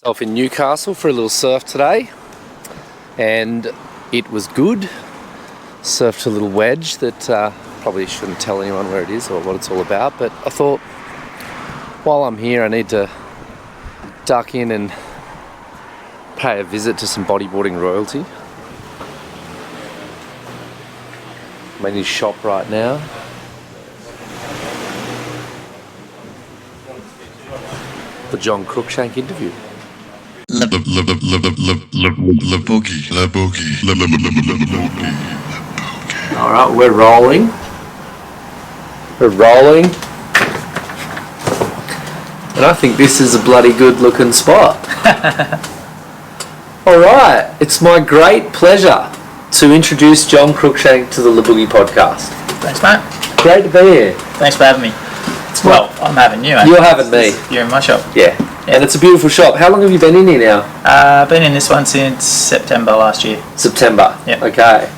Off in Newcastle for a little surf today, and it was good. Surfed a little wedge that probably shouldn't tell anyone where it is or what it's all about, but I thought while I'm here I need to duck in and pay a visit to some bodyboarding royalty. I'm in his shop right now. The John Cruikshank interview. Alright, we're rolling. And I think this is a bloody good looking spot. Alright, it's my great pleasure to introduce John Cruikshank to the Boogie podcast. Thanks, mate. Great to be here. Thanks for having me. Well, I'm having you, mate. You're having me. You're in my shop. Yeah. And it's a beautiful shop. How long have you been in here now? I've been in this one since September last year. September? Yeah. Okay.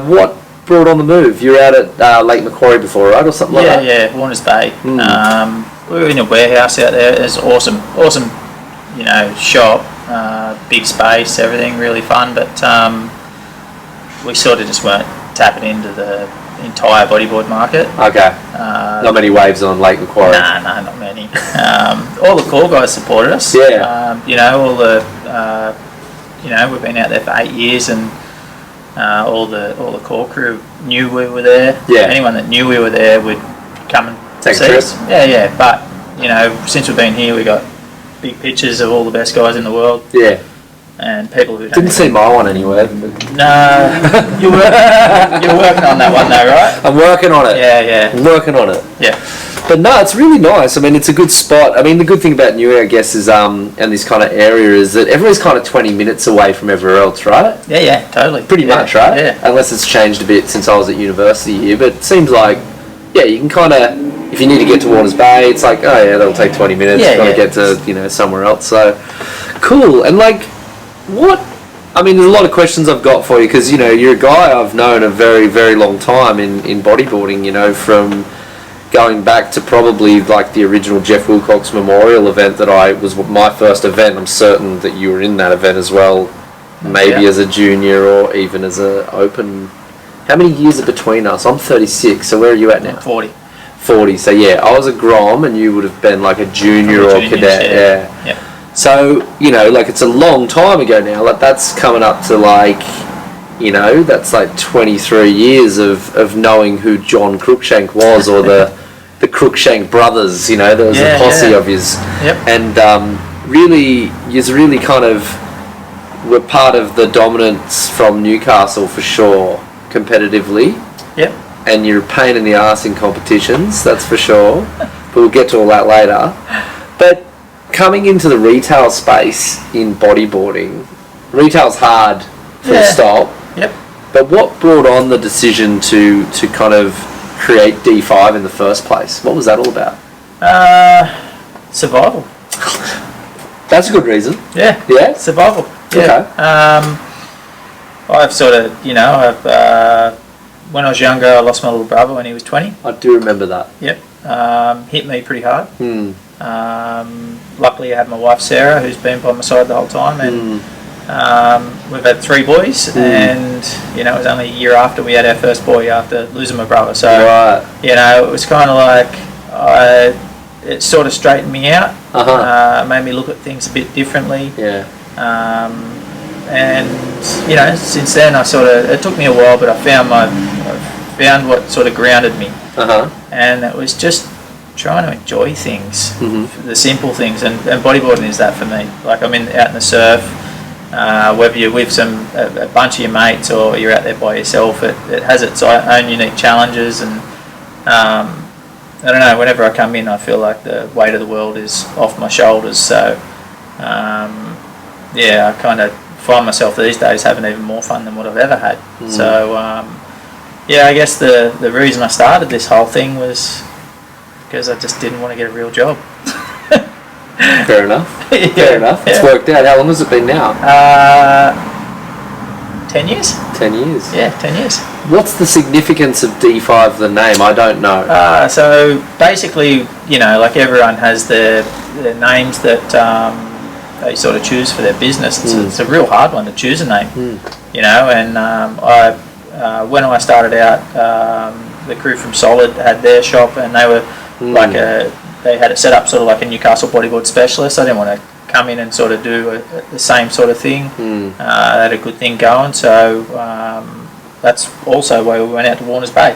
What brought on the move? You were out at Lake Macquarie before, right? Or something like that? Yeah, Warners Bay. We were in a warehouse out there. It was awesome, shop, big space, everything, really fun, but we sort of just weren't tapping into the entire bodyboard market. Okay. Not many waves on Lake Macquarie. Nah, not many. All the core guys supported us. Yeah. We've been out there for 8 years, and all the core crew knew we were there. Yeah. Anyone that knew we were there would come and take see trips. us. Yeah. But since we've been here, we got big pictures of all the best guys in the world. Yeah. And people who didn't see my one anywhere. No, you're working on that one though, right? I'm working on it. Yeah. I'm working on it. Yeah. But no, it's really nice. I mean, it's a good spot. I mean, the good thing about Newey, I guess, is and this kind of area is that everyone's kind of 20 minutes away from everywhere else, right? Yeah, totally. Pretty much, right? Yeah. Unless it's changed a bit since I was at university here, but it seems like, yeah, you can kind of, if you need to get to Warners Bay, it's like, oh yeah, that'll take 20 minutes. Yeah, Got to get to somewhere else. So cool. And like, what? I mean, there's a lot of questions I've got for you because you're a guy I've known a very, very long time in bodyboarding. From going back to probably like the original Jeff Wilcox Memorial event that was my first event. I'm certain that you were in that event as well, maybe as a junior or even as a open. How many years are between us? I'm 36, so where are you at now? 40. 40, so yeah, I was a Grom and you would have been like a junior or cadet. Yeah. So, it's a long time ago now. Like, that's coming up to that's like 23 years of knowing who John Cruikshank was or the Cruikshank brothers, there was a posse of his. Yep. And really kind of were part of the dominance from Newcastle for sure, competitively. Yep. And you're a pain in the arse in competitions, that's for sure. But we'll get to all that later. But coming into the retail space in bodyboarding, retail's hard, full stop. Yep. But what brought on the decision to kind of create D5 in the first place? What was that all about? Survival. That's a good reason. Yeah. Yeah? Survival. Yeah. Okay. I've sort of, when I was younger, I lost my little brother when he was 20. I do remember that. Yep. Hit me pretty hard. Luckily, I had my wife Sarah, who's been by my side the whole time, and we've had 3 boys. And it was only a year after we had our first boy after losing my brother. So it was kind of like it sort of straightened me out. Made me look at things a bit differently. Yeah. And since then it took me a while, but I found what sort of grounded me. And it was just trying to enjoy things, the simple things, and bodyboarding is that for me. Like out in the surf, whether you're with a bunch of your mates or you're out there by yourself, it has its own unique challenges. And I don't know, whenever I come in, I feel like the weight of the world is off my shoulders. So I kind of find myself these days having even more fun than what I've ever had. So I guess the reason I started this whole thing was because I just didn't want to get a real job. Fair enough. Fair enough. It's worked out. How long has it been now? 10 years. 10 years. Yeah, 10 years. What's the significance of D5, the name? I don't know. So basically, like everyone has their names that they sort of choose for their business. It's a real hard one to choose a name, you know. And when I started out, the crew from Solid had their shop, and they were they had it set up sort of like a Newcastle bodyboard specialist. I didn't want to come in and sort of do the same sort of thing. They had a good thing going, so that's also why we went out to Warners Bay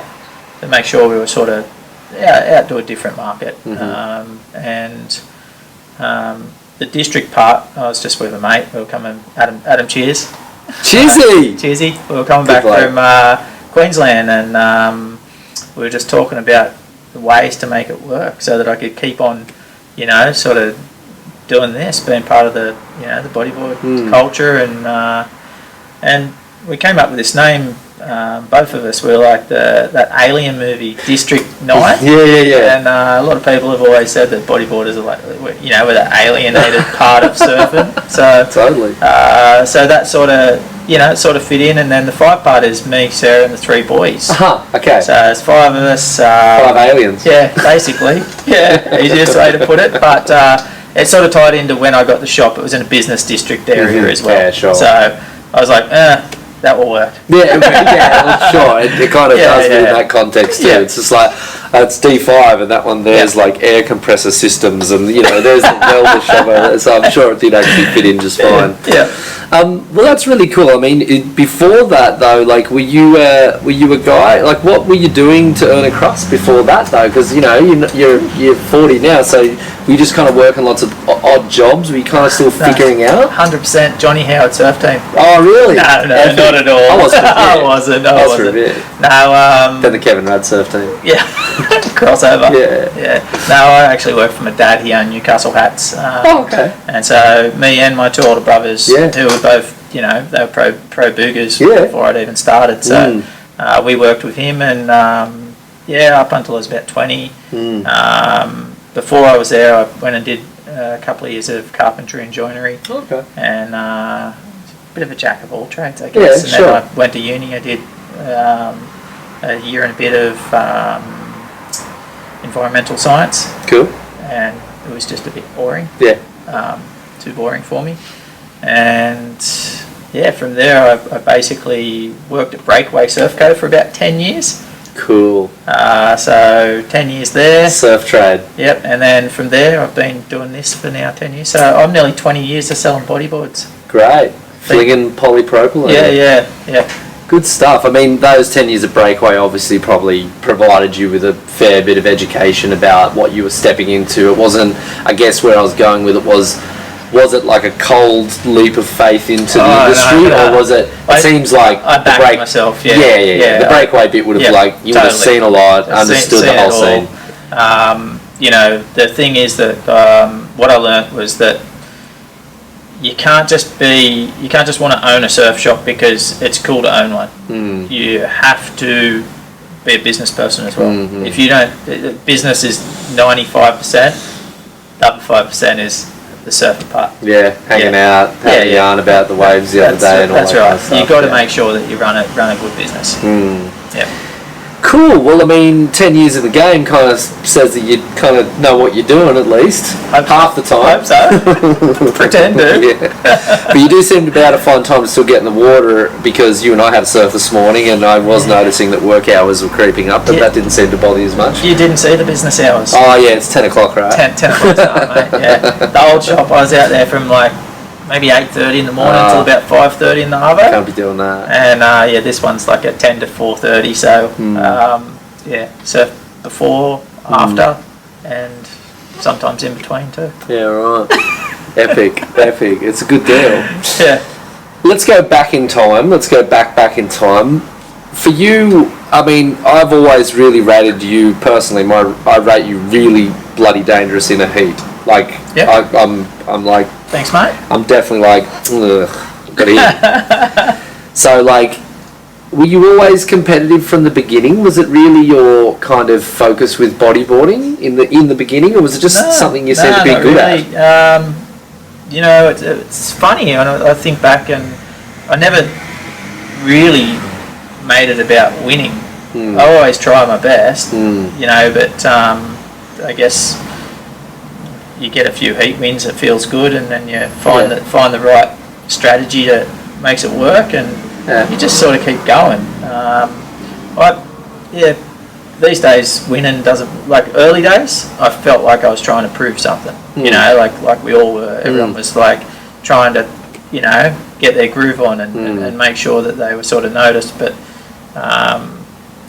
to make sure we were sort of out to a different market. And the district part, I was just with a mate. We were coming, Adam, cheers. Cheersy! Cheersy. We were coming back from Queensland, and we were just talking about the ways to make it work so that I could keep on, you know, sort of doing this, being part of the, you know, the bodyboard culture, and we came up with this name. Both of us were like that alien movie, District 9. Yeah. And a lot of people have always said that bodyboarders are like, you know, we're the alienated part of surfing. So totally. So that sort of, you know, sort of fit in. And then the 5 part is me, Sarah, and the 3 boys. Okay. So it's 5 of us. 5 aliens. Yeah, basically. Yeah, easiest way to put it. But it sort of tied into when I got the shop. It was in a business district area as well. Yeah, sure. So I was like, that will work. Yeah, well, sure. It kind of does in that context too. Yeah. It's just like it's D5, and that one there's like air compressor systems, and you know there's the welder shovel. So I'm sure it did actually fit in just fine. Yeah. Well, that's really cool. I mean, before that though, like, were you a guy? Like, what were you doing to earn a crust before that though? Because you know you're 40 now, so were you just kind of working lots of odd jobs? Were you kind of still figuring out? 100% Johnny Howard surf team. Oh, really? No, not at all. I wasn't. I wasn't. No. Then the Kevin Rudd surf team. Yeah. Crossover. Yeah. No, I actually worked for my dad. He owned Newcastle hats. Okay. And so me and my 2 older brothers, who were both, you know, they were pro boogers before I'd even started. So we worked with him, and up until I was about 20. Before I was there, I went and did a couple of years of carpentry and joinery. Okay. And a bit of a jack of all trades, I guess. Yeah, then I went to uni. I did a year and a bit of environmental science. Cool. And it was just a bit boring. Yeah. Too boring for me. And from there I basically worked at Breakaway Surf Co for about 10 years. Cool. So 10 years there. Surf trade. Yep. And then from there I've been doing this for now 10 years. So I'm nearly 20 years of selling bodyboards. Great. Flinging polypropylene. Yeah. Good stuff. I mean, those 10 years of Breakaway obviously probably provided you with a fair bit of education about what you were stepping into. It wasn't, I guess where I was going with it was it like a cold leap of faith into the industry, or was it, seems like I backed myself, yeah. The Breakaway bit would have you would have seen a lot, understood the whole scene. You know, the thing is that what I learnt was that you can't just want to own a surf shop because it's cool to own one. You have to be a business person as well. If you don't, business is 95%, the other 5% is the surfing part. Yeah, hanging out, having a yarn about the waves the other day and all that kind of stuff. You've got to make sure that you run a good business. Yeah. Cool. Well, I mean, 10 years in the game kind of says that you kind of know what you're doing at least. Half the time. Hope so. Pretend to. But you do seem to be able to find time to still get in the water, because you and I had a surf this morning, and I was noticing that work hours were creeping up, but that didn't seem to bother you as much. You didn't see the business hours? Oh, yeah, it's 10 o'clock, right? 10 o'clock tonight, mate, yeah. The old shop, I was out there from maybe 8:30 in the morning until about 5:30 in the harbour. Can't be doing that. And this one's like at 10 to 4:30. So surf before, after, and sometimes in between too. Yeah, right. Epic. It's a good deal. Yeah. Let's go back in time. Let's go back in time. For you, I mean, I've always really rated you personally. I rate you really bloody dangerous in a heat. I'm like. Thanks, mate. I'm definitely like, got it. So, were you always competitive from the beginning? Was it really your kind of focus with bodyboarding in the beginning, or was it just something you seemed to be good at? You know, it's funny. I think back, and I never really made it about winning. I always try my best, you know, but I guess you get a few heat wins, it feels good, and then you find the right strategy that makes it work, and you just sort of keep going. These days winning doesn't, like early days, I felt like I was trying to prove something. You know, like we all were. Everyone was like trying to, you know, get their groove on and make sure that they were sort of noticed. But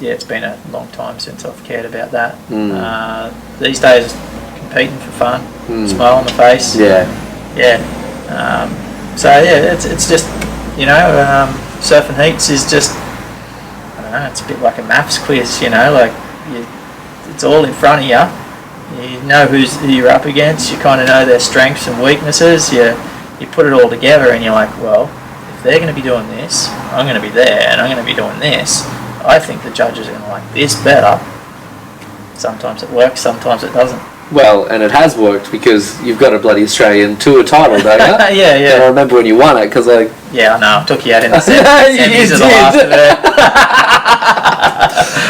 it's been a long time since I've cared about that. These days, competing for fun, smile on the face. It's just, you know, surfing heats is just, I don't know, it's a bit like a maths quiz, you know, like it's all in front of you. You know who you're up against. You kind of know their strengths and weaknesses. You put it all together, and you're like, well, if they're going to be doing this, I'm going to be there, and I'm going to be doing this. I think the judges are going to like this better. Sometimes it works, sometimes it doesn't. Well, and it has worked because you've got a bloody Australian tour title, don't you? Yeah. And I remember when you won it, because I... Yeah, I know. I took you out in the semis of the last event.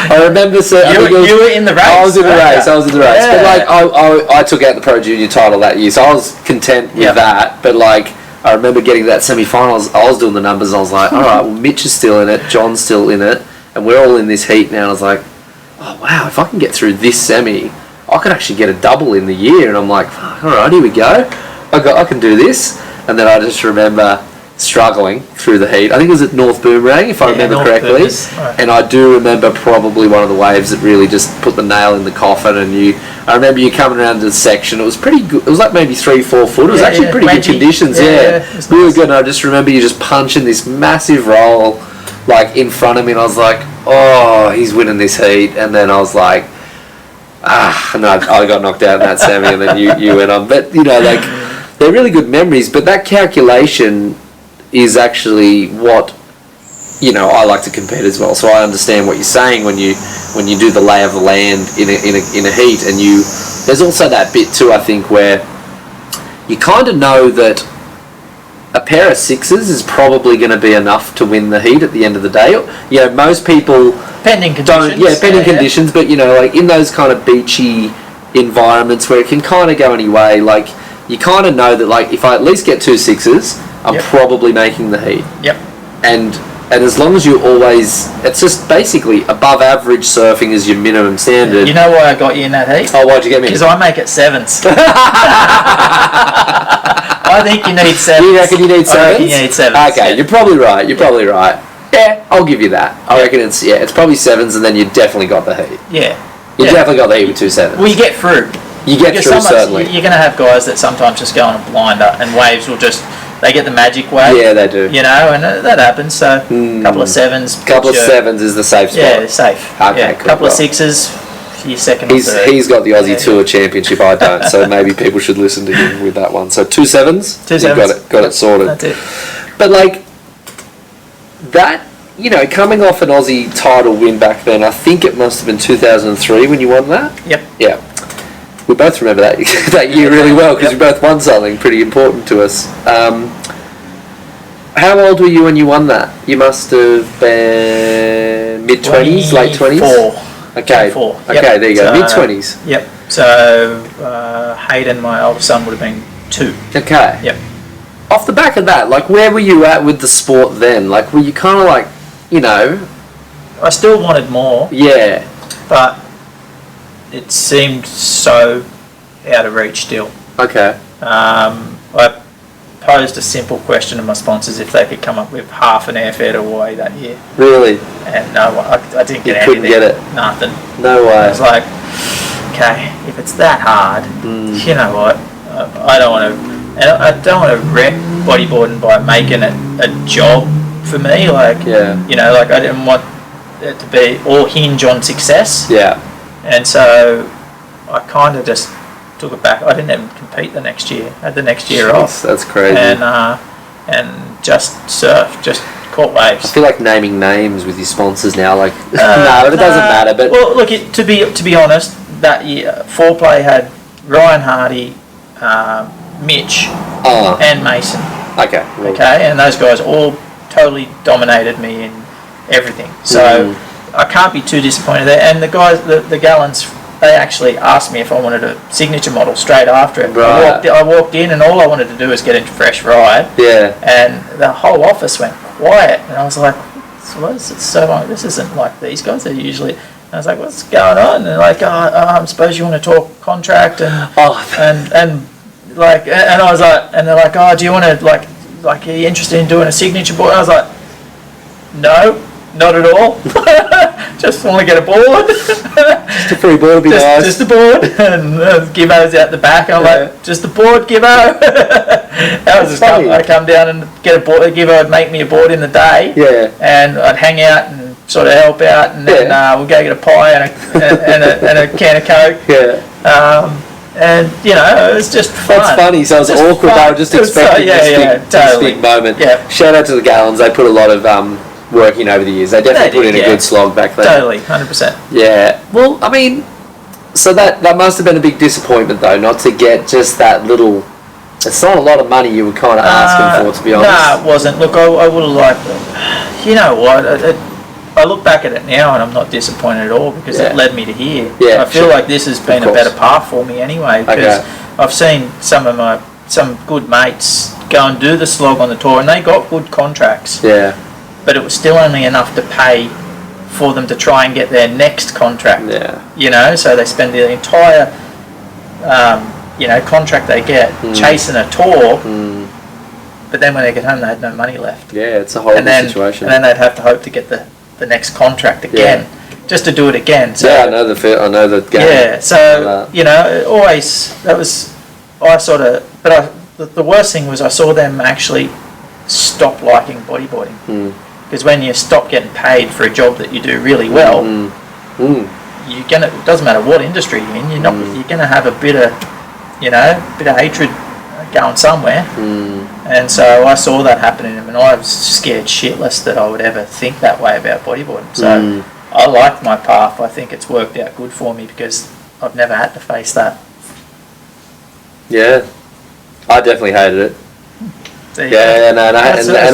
I remember... You were in the race. I was in the race. Yeah. But, like, I took out the Pro Junior title that year, so I was content with that. But, like, I remember getting that semi-finals. I was doing the numbers, and I was like, all right, well, Mitch is still in it, John's still in it, and we're all in this heat now. And I was like, oh, wow, if I can get through this semi... I could actually get a double in the year, and I'm like, fuck, all right, here we go. I can do this. And then I just remember struggling through the heat. I think it was at North Boomerang, if I remember correctly. Right. And I do remember probably one of the waves that really just put the nail in the coffin. And I remember you coming around to the section. It was pretty good. It was like maybe 3-4 foot. It was actually pretty good conditions. Really good. And I just remember you just punching this massive roll like in front of me, and I was like, oh, he's winning this heat. And then I was like, no, I got knocked out in that semi, and then you went on. But, you know, like, they're really good memories, but that calculation is actually what, you know, I like to compete as well. So I understand what you're saying when you do the lay of the land in a heat, and there's also that bit too, I think, where you kind of know that a pair of sixes is probably going to be enough to win the heat at the end of the day. You know, most people... Pending conditions. Conditions, but, you know, like, in those kind of beachy environments where it can kind of go any way, like, you kind of know that, like, if I at least get 2 sixes, I'm probably making the heat. Yep. And as long as you always... It's just basically above average surfing is your minimum standard. You know why I got you in that heat? Oh, why'd you get me? Because I make it 7s. I think you need 7s. You reckon you need 7s? I reckon you need 7s. Okay, you're probably right. Yeah, I'll give you that. I reckon it's probably 7s, and then you definitely got the heat. Yeah. You definitely got the heat with 2 7s. Well, you get through. Certainly. You're going to have guys that sometimes just go on a blinder, and waves will just... They get the magic wave. Yeah, they do. You know, and that happens. So, a couple of 7s. Couple of 7s is the safe spot. Yeah, safe. Okay, cool. Couple of 6s. Your second or third. He's got the Aussie Tour Championship, I don't, so maybe people should listen to him with that one. So 2 7s? 2 7s. Got it sorted. That's it. But, like, that... You know, coming off an Aussie title win back then, I think it must have been 2003 when you won that. Yep. Yeah. We both remember that year really well because we both won something pretty important to us. How old were you when you won that? You must have been mid-20s, late 20s? 24. Okay. 24. Okay, there you go. Mid-20s. Yep. So, Hayden, my oldest son, would have been 2. Okay. Yep. Off the back of that, like, where were you at with the sport then? Like, were you kind of like, you know... I still wanted more. Yeah. But it seemed so out of reach still. Okay. I posed a simple question to my sponsors if they could come up with half an airfare to Hawaii that year. Really? And no, I didn't get anything. You couldn't get it? Nothing. No way. I was like, okay, if it's that hard, you know what? I don't want to... And I don't want to wreck bodyboarding by making it a job for me. Like, you know, like I didn't want it to be all hinge on success. Yeah. And so I kind of just took it back. I didn't even compete the next year. I had the next year off. That's crazy. And just surf, just caught waves. I feel like naming names with your sponsors now. Like, no, it doesn't matter. But well, look, to be honest, that year Foreplay had Ryan Hardy, Mitch, and Mason. Okay. Well. Okay, and those guys all totally dominated me in everything. So I can't be too disappointed there. And the guys, the Gallons they actually asked me if I wanted a signature model straight after it. Right. I walked in, and all I wanted to do was get a fresh ride. Yeah. And the whole office went quiet, and I was like, "What is it? So long? This isn't like these guys. They're usually." I was like, "What's going on?" And they're like, I suppose you want to talk contract and like, and I was like, and they're like, "Oh, do you want to like are you interested in doing a signature board?" I was like, "No, not at all. Just want to get a board." Just a free board would be nice. Just a board, and Gibbo's out the back. I'm like, "Just a board, Gibbo." I come down and get a board. Gibbo would make me a board in the day. Yeah. And I'd hang out and sort of help out, and then we'll go get a pie and a can of Coke. Yeah. And it was just fun. That's funny. So it was just awkward. Fun. They were just expecting this big moment. Yeah. Shout out to the Gallons. They put a lot of work in over the years. They definitely put in a good slog back then. Totally, 100%. Yeah. Well, I mean, so that must have been a big disappointment though, not to get just that little. It's not a lot of money you were kind of asking for, to be honest. No, it wasn't. Look, I would have liked. You know what? I look back at it now and I'm not disappointed at all because it led me to here. Yeah, I feel like this has been a better path for me anyway because I've seen some good mates go and do the slog on the tour and they got good contracts. Yeah. But it was still only enough to pay for them to try and get their next contract. Yeah. So they spend the entire contract they get chasing a tour. But then when they get home, they had no money left. Yeah, it's a horrible situation. And then they'd have to hope to get the next contract again, just to do it again. So, I know the game. Yeah, so always that was the worst thing was I saw them actually stop liking bodyboarding because when you stop getting paid for a job that you do really well, you're gonna. It doesn't matter what industry you're in, you're gonna have a bit of hatred going somewhere. And so I saw that happening and I was scared shitless that I would ever think that way about bodyboarding. So I like my path. I think it's worked out good for me because I've never had to face that. Yeah, I definitely hated it. And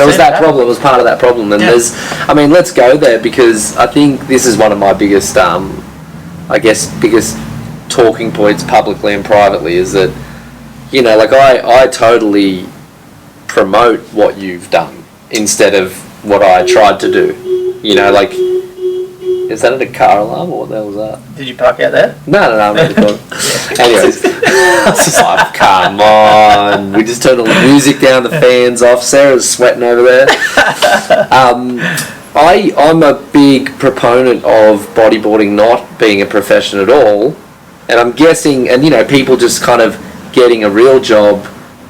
it was that problem. It was part of that problem. And let's go there because I think this is one of my biggest, biggest talking points publicly and privately is that, I totally promote what you've done instead of what I tried to do. Is that a car alarm or what the hell was that? Did you park out there? No, I'm not recording. Anyways, I was just like, come on. We just turned all the music down, the fans off. Sarah's sweating over there. I'm a big proponent of bodyboarding not being a profession at all. And I'm guessing, and people just kind of getting a real job,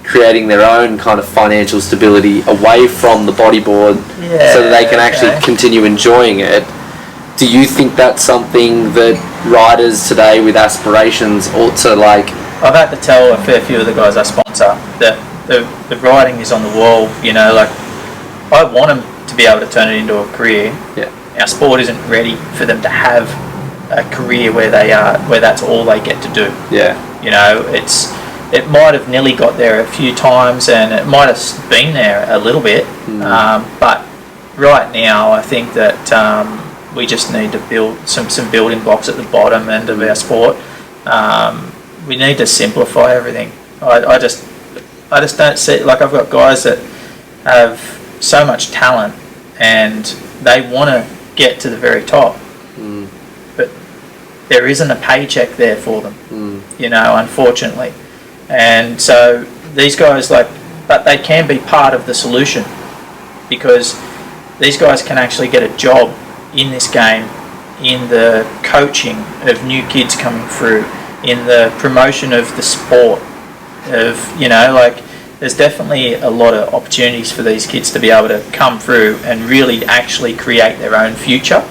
creating their own kind of financial stability away from the bodyboard so that they can actually continue enjoying it. Do you think that's something that riders today with aspirations ought to like? I've had to tell a fair few of the guys I sponsor that the writing is on the wall. I want them to be able to turn it into a career. Yeah. Our sport isn't ready for them to have a career where that's all they get to do. Yeah. It might have nearly got there a few times and it might have been there a little bit, but right now I think that we just need to build some building blocks at the bottom end of our sport. We need to simplify everything. I just don't see, like I've got guys that have so much talent and they want to get to the very top, but there isn't a paycheck there for them, unfortunately. And so these guys but they can be part of the solution because these guys can actually get a job in this game, in the coaching of new kids coming through, in the promotion of the sport, there's definitely a lot of opportunities for these kids to be able to come through and really actually create their own future,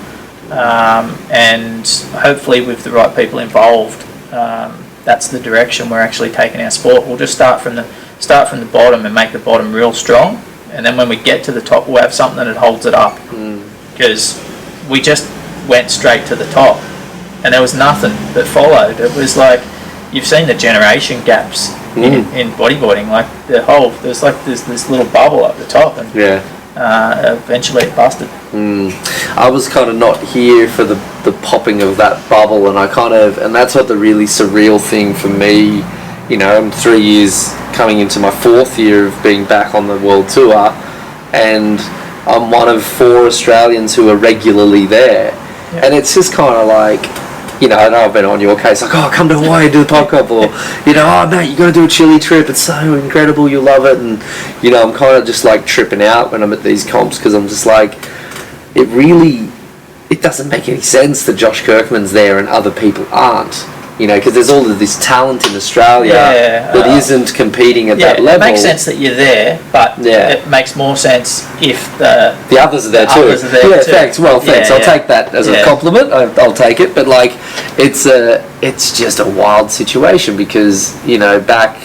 and hopefully with the right people involved, that's the direction we're actually taking our sport. We'll just start from the bottom and make the bottom real strong, and then when we get to the top we'll have something that holds it up, because we just went straight to the top and there was nothing that followed. It was like, you've seen the generation gaps in bodyboarding, there's this little bubble up the top, and eventually it busted. I was kind of not here for the popping of that bubble, and that's what the really surreal thing for me, I'm 3 years coming into my 4th year of being back on the world tour, and I'm one of 4 Australians who are regularly there. Yeah. And it's just kind of like, I know I've been on your case, like, oh, come to Hawaii and do the podcast, or, oh, mate, you got to do a Chile trip, it's so incredible, you'll love it, and, I'm kind of just, like, tripping out when I'm at these comps, because I'm just like, it doesn't make any sense that Josh Kirkman's there and other people aren't, because there's all of this talent in Australia that isn't competing at that level. It makes sense that you're there, but it makes more sense if the others are there too. Thanks. Well, thanks. I'll take that as a compliment. I'll take it. But like, it's just a wild situation because back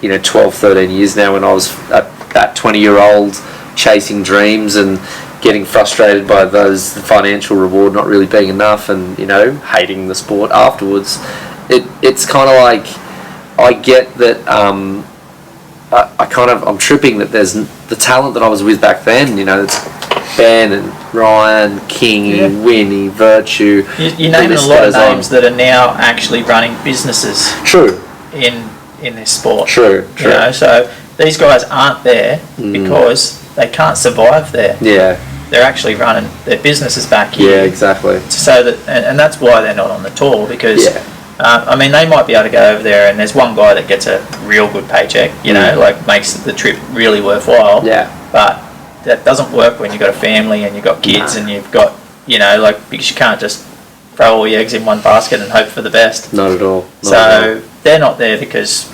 12, 13 years now when I was that 20-year-old chasing dreams and getting frustrated by the financial reward not really being enough, and hating the sport afterwards. It's kind of like I get that. I'm tripping that there's the talent that I was with back then. It's Ben and Ryan, Kingy, Winnie, Virtue. You're naming a lot of names that are now actually running businesses. True. In this sport. True. So these guys aren't there because they can't survive there. Yeah. They're actually running their businesses back here. Yeah, exactly. So that, and that's why they're not on the tour because, they might be able to go over there and there's one guy that gets a real good paycheck, like makes the trip really worthwhile. Yeah. But that doesn't work when you've got a family and you've got kids and you've got, because you can't just throw all your eggs in one basket and hope for the best. Not at all. They're not there because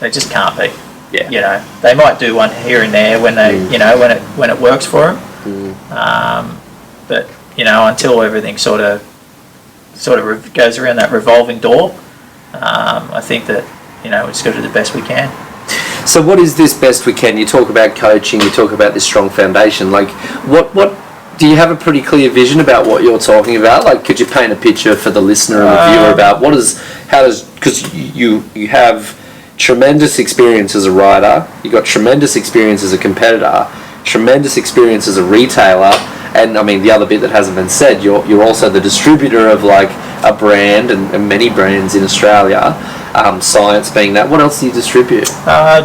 they just can't be. Yeah. They might do one here and there when they, when it works for them. But until everything sort of goes around that revolving door, I think that we just got to do the best we can. So what is this best we can? You talk about coaching, you talk about this strong foundation. Like, what do you have a pretty clear vision about what you're talking about? Like, could you paint a picture for the listener and the viewer about because you have tremendous experience as a rider, you got tremendous experience as a competitor, tremendous experience as a retailer, and the other bit that hasn't been said, you're also the distributor of like a brand and many brands in Australia, Science being that. What else do you distribute?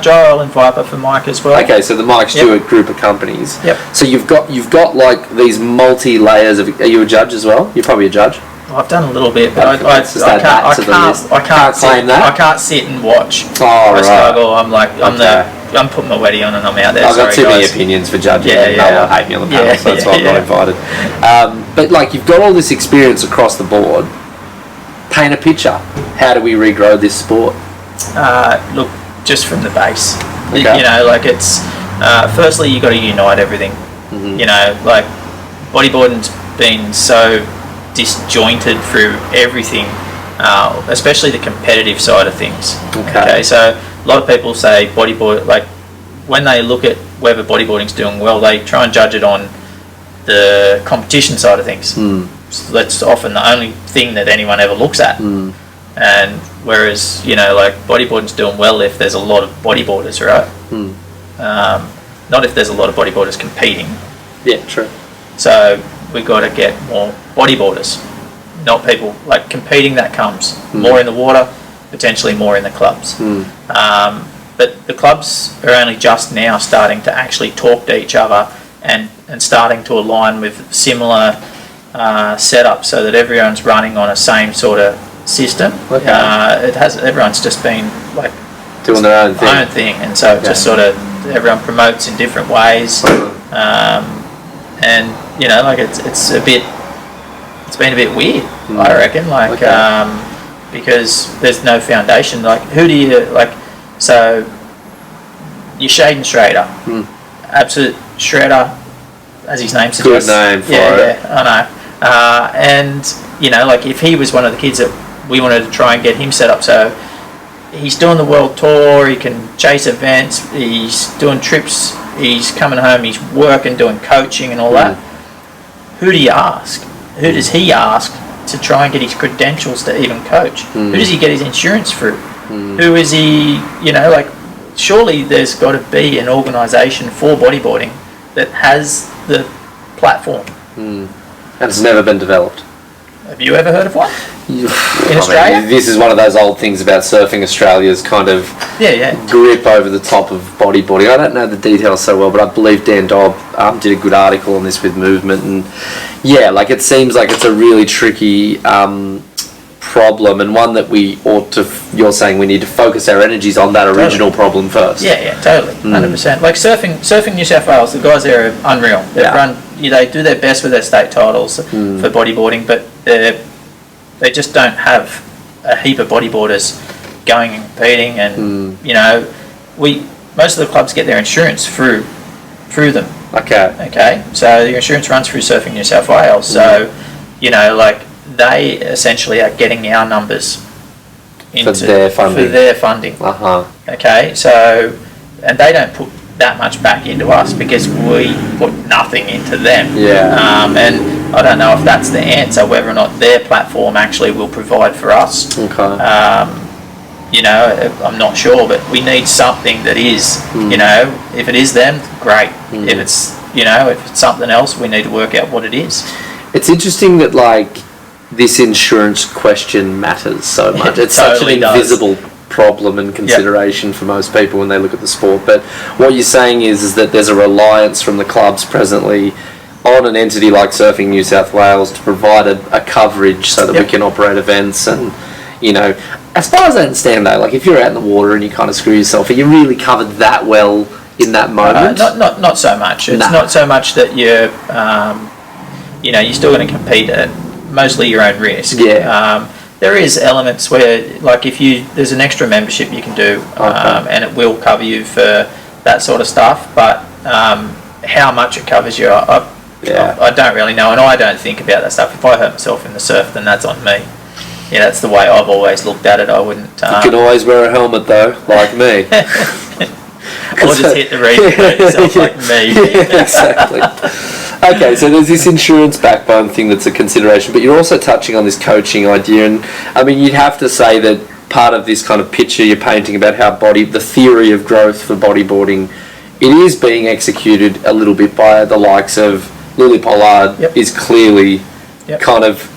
Gyro and Viper for Mike as well. Okay, so the Mike Stewart group of companies. Yep. So you've got like these multi layers of. Are you a judge as well? You're probably a judge. I've done a little bit, but I can't sit and watch. Oh, right. Struggle. I'm putting my weddy on and I'm out there. I've got too many opinions for judging. No one hate me on the panel, so that's why I'm not invited. But like, you've got all this experience across the board. Paint a picture. How do we regrow this sport? Look, just from the base. Okay. It's firstly you got to unite everything. Mm-hmm. Like bodyboarding's been so disjointed through everything, especially the competitive side of things. Okay, so a lot of people say bodyboard, like when they look at whether bodyboarding's doing well, they try and judge it on the competition side of things. So that's often the only thing that anyone ever looks at. And whereas like bodyboarding's doing well if there's a lot of bodyboarders, right? Not if there's a lot of bodyboarders competing. Yeah, true. So we've got to get more bodyboarders, not people like competing. That comes more in the water, potentially more in the clubs. But the clubs are only just now starting to actually talk to each other and starting to align with similar setup so that everyone's running on a same sort of system. Okay. Everyone's just been like doing their own thing, and so just sort of everyone promotes in different ways. And like it's been a bit weird, I reckon, like because there's no foundation. Like, who do you like? So you're Shaden Schrader, absolute shredder, as his name suggests. Good name for it. Yeah, I know. And like if he was one of the kids that we wanted to try and get him set up, so he's doing the world tour, he can chase events, he's doing trips, he's coming home, he's working, doing coaching and all that. Who do you ask? Who does he ask to try and get his credentials to even coach? Who does he get his insurance through? Who is he, like, surely there's got to be an organisation for bodyboarding that has the platform. And it's never been developed. Have you ever heard of one? In Australia? Mean, this is one of those old things about surfing Australia's kind of grip over the top of bodyboarding. I don't know the details so well, but I believe Dan Dobb did a good article on this with Movement, and like it seems like it's a really tricky problem, and one that we ought to, you're saying we need to focus our energies on that original problem first. Yeah, totally, 100%. Like surfing New South Wales, the guys there are unreal. They do their best with their state titles for bodyboarding, but they just don't have a heap of bodyboarders going and competing, and most of the clubs get their insurance through them. Okay. So your insurance runs through Surfing New South Wales. So they essentially are getting our numbers for their funding. Okay. So, and they don't put that much back into us because we put nothing into them. And I don't know if that's the answer, whether or not their platform actually will provide for us. I'm not sure, but we need something that is, if it is them, great. If it's, if it's something else, we need to work out what it is. It's interesting that this insurance question matters so much. It's totally such an invisible problem and consideration for most people when they look at the sport. But what you're saying is that there's a reliance from the clubs presently on an entity like Surfing New South Wales to provide a coverage so that we can operate events. And as far as I understand though, if you're out in the water and you kind of screw yourself, are you really covered that well in that moment? Not so much. It's not so much that you're you're still going to compete at mostly your own risk. There is elements where, if there's an extra membership you can do, and it will cover you for that sort of stuff, but how much it covers you, I don't really know, and I don't think about that stuff. If I hurt myself in the surf, then that's on me. That's the way I've always looked at it. I wouldn't... you can always wear a helmet though, like me. Or just hit the reef and hurt yourself like me. Exactly. Okay, so there's this insurance backbone thing that's a consideration, but you're also touching on this coaching idea, and I mean, you'd have to say that part of this kind of picture you're painting about how the theory of growth for bodyboarding, it is being executed a little bit by the likes of Lily Pollard, is clearly kind of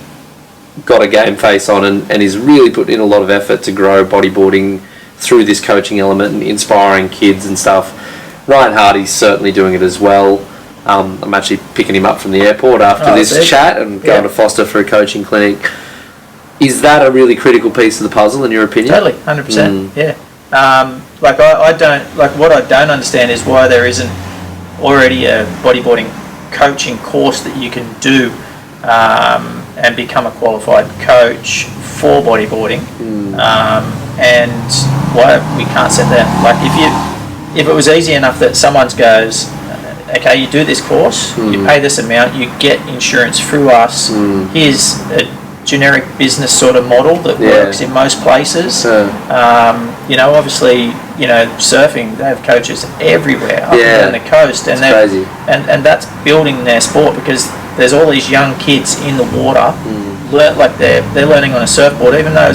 got a game face on and is really putting in a lot of effort to grow bodyboarding through this coaching element and inspiring kids and stuff. Ryan Hardy's certainly doing it as well. I'm actually picking him up from the airport after this chat and going to Foster for a coaching clinic. Is that a really critical piece of the puzzle in your opinion? Totally, 100%. What I don't understand is why there isn't already a bodyboarding coaching course that you can do and become a qualified coach for bodyboarding, and why we can't set that. If it was easy enough that someone goes, okay, you do this course, you pay this amount, you get insurance through us, here's a generic business sort of model that works in most places. Obviously, surfing, they have coaches everywhere up and down the coast, and crazy. And that's building their sport because there's all these young kids in the water, they're learning on a surfboard, even though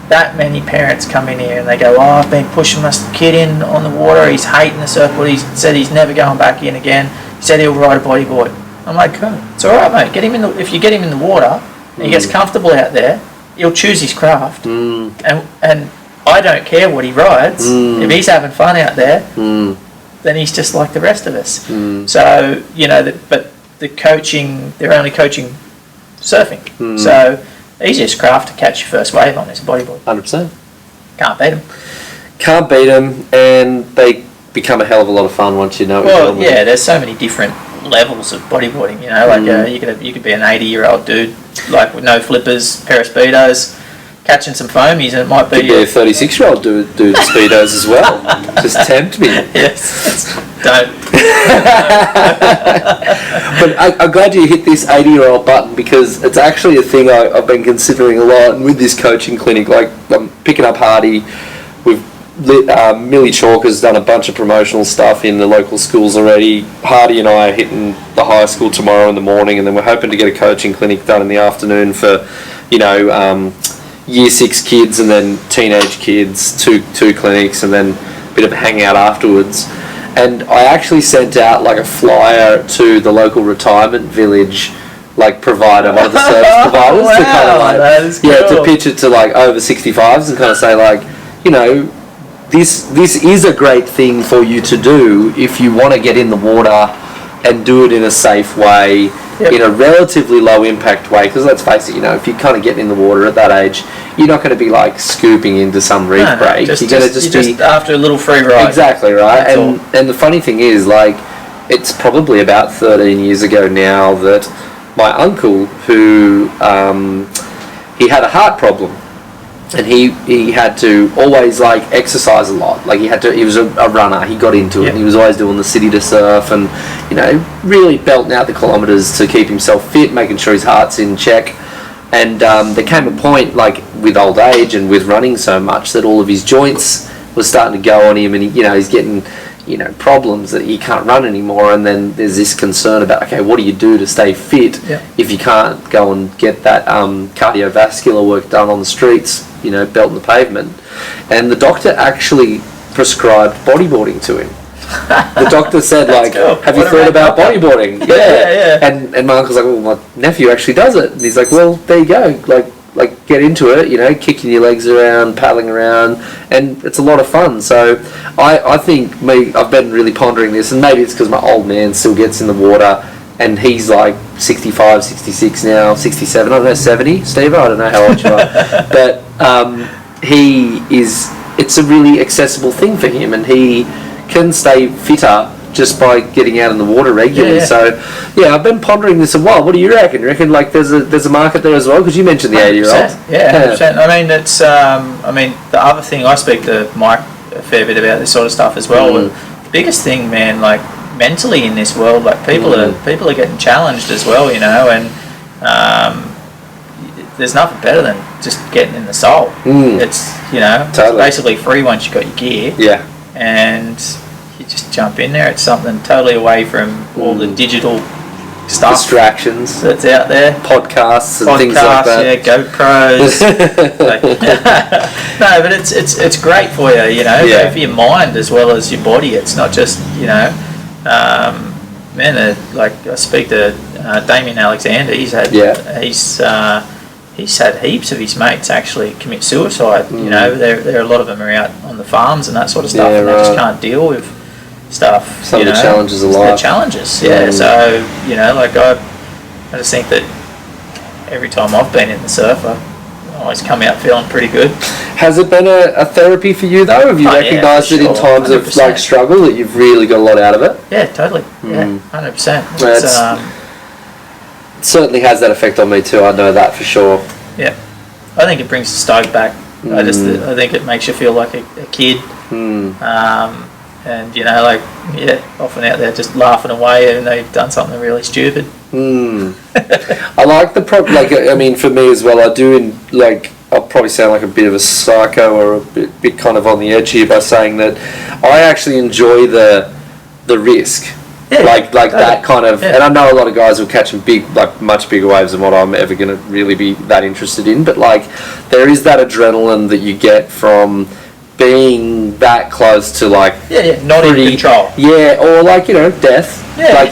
that many parents come in here and they go, I've been pushing my kid in on the water, he's hating the surfboard, he said he's never going back in again, he said he'll ride a bodyboard. I'm like, it's alright mate, if you get him in the water and he gets comfortable out there, he'll choose his craft, and I don't care what he rides, if he's having fun out there, then he's just like the rest of us. So, but the coaching, they're only coaching surfing, so easiest craft to catch your first wave on is bodyboard. 100%. Can't beat them, and they become a hell of a lot of fun once you know it. Well, there's so many different levels of bodyboarding, you could be an 80-year-old dude with no flippers, pair of Speedos, catching some foamies, and it might be a 36-year-old dude Speedos as well. Just tempt me. Yes. Don't. But I'm glad you hit this 80-year-old button because it's actually a thing I've been considering a lot. And with this coaching clinic, I'm picking up Hardy. Millie Chalker's done a bunch of promotional stuff in the local schools already. Hardy and I are hitting the high school tomorrow in the morning, and then we're hoping to get a coaching clinic done in the afternoon for, Year 6 kids and then teenage kids, two clinics, and then a bit of a hangout afterwards. And I actually sent out like a flyer to the local retirement village like provider, one of the service providers, wow, to kind of like, that is cool. to pitch it to like over 65s and kind of say like, you know, this is a great thing for you to do if you want to get in the water and do it in a safe way, in a relatively low impact way, because let's face it, you know, if you're kind of getting in the water at that age, you're not going to be like scooping into some reef break. You're going to just be after a little free ride. Exactly right. That's and the funny thing is, like, it's probably about 13 years ago now that my uncle, who he had a heart problem, and he had to always like exercise a lot. Like he was a runner. He got into it. And he was always doing the city to surf, and you know, really belting out the kilometres to keep himself fit, making sure his heart's in check. And there came a point, like with old age and with running so much, that all of his joints were starting to go on him, and he's getting problems that he can't run anymore. And then there's this concern about, okay, what do you do to stay fit if you can't go and get that cardiovascular work done on the streets, belting the pavement? And the doctor actually prescribed bodyboarding to him. The doctor said, like, cool. have you thought about bodyboarding? Yeah. And my uncle's like, well, my nephew actually does it. And he's like, well, there you go. Like get into it, kicking your legs around, paddling around, and it's a lot of fun. So I think I've been really pondering this, and maybe it's because my old man still gets in the water, and he's like 65, 66 now, 67, I don't know, 70, Steve, I don't know how old you are, but it's a really accessible thing for him, and he can stay fitter just by getting out in the water regularly. So I've been pondering this a while. What do you reckon? You reckon like there's a market there as well? Because you mentioned the 80-year-old. 100%. I mean, it's the other thing, I speak to Mike a fair bit about this sort of stuff as well. The biggest thing, man, like mentally in this world, like people are getting challenged as well, and there's nothing better than just getting in the soul. It's it's basically free once you got your gear. And you just jump in there. It's something totally away from all the digital stuff, distractions that's out there, podcasts and things like that. GoPros. No, but it's great for you, great for your mind as well as your body. It's not just like I speak to Damien Alexander. He's had he's had heaps of his mates actually commit suicide. There are a lot of them are out on the farms and that sort of stuff, and they just can't deal with stuff. Some of the challenges of life. The challenges, So I just think that every time I've been in the surf, I always come out feeling pretty good. Has it been a therapy for you though? Have you recognised it in times 100%. Of like struggle that you've really got a lot out of it? Yeah, totally. 100%. It certainly has that effect on me too. I know that for sure. Yeah, I think it brings the stoke back. I think it makes you feel like a kid. And often out there just laughing away and they've done something really stupid. I like for me as well, I do I'll probably sound like a bit of a psycho or a bit kind of on the edge here by saying that I actually enjoy the risk. That kind of, and I know a lot of guys will catch much bigger waves than what I'm ever going to really be that interested in, but there is that adrenaline that you get from being that close to not in control, or death,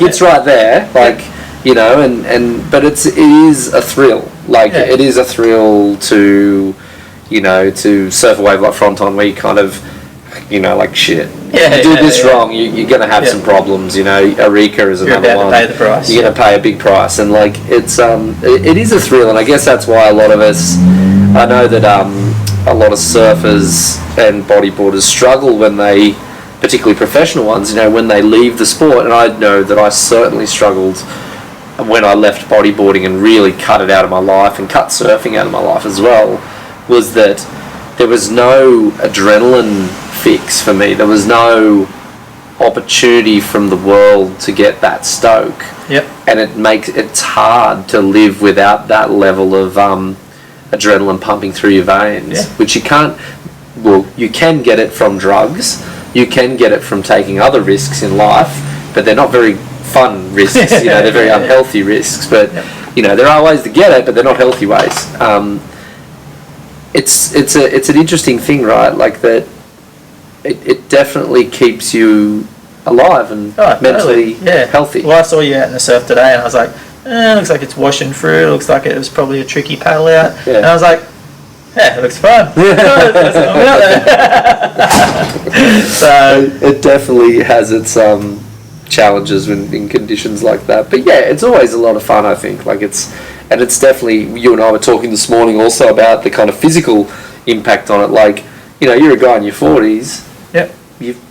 it's right there, but it is a thrill, it is a thrill to to surf a wave like Fronton where you kind of shit. You do this wrong, you're going to have some problems. Eureka is another one. You're going to pay the price. You're going to pay a big price, and it is a thrill, and I guess that's why a lot of us. I know that a lot of surfers and bodyboarders struggle when they, particularly professional ones, when they leave the sport, and I know that I certainly struggled when I left bodyboarding and really cut it out of my life and cut surfing out of my life as well. Was that there was no adrenaline fix for me. There was no opportunity from the world to get that stoke. And it's hard to live without that level of adrenaline pumping through your veins, which you can't. Well, you can get it from drugs. You can get it from taking other risks in life, but they're not very fun risks. They're very unhealthy risks. But there are ways to get it, but they're not healthy ways. It's an interesting thing, right? Like that. It definitely keeps you alive and mentally healthy. Well, I saw you out in the surf today, and I was like, looks like it's washing through. It looks like it was probably a tricky paddle out. Yeah. And I was like, yeah, it looks fun. So it definitely has its challenges in conditions like that. But yeah, it's always a lot of fun, I think. Like it's definitely, you and I were talking this morning also about the kind of physical impact on it. Like, you know, you're a guy in your 40s. Yep.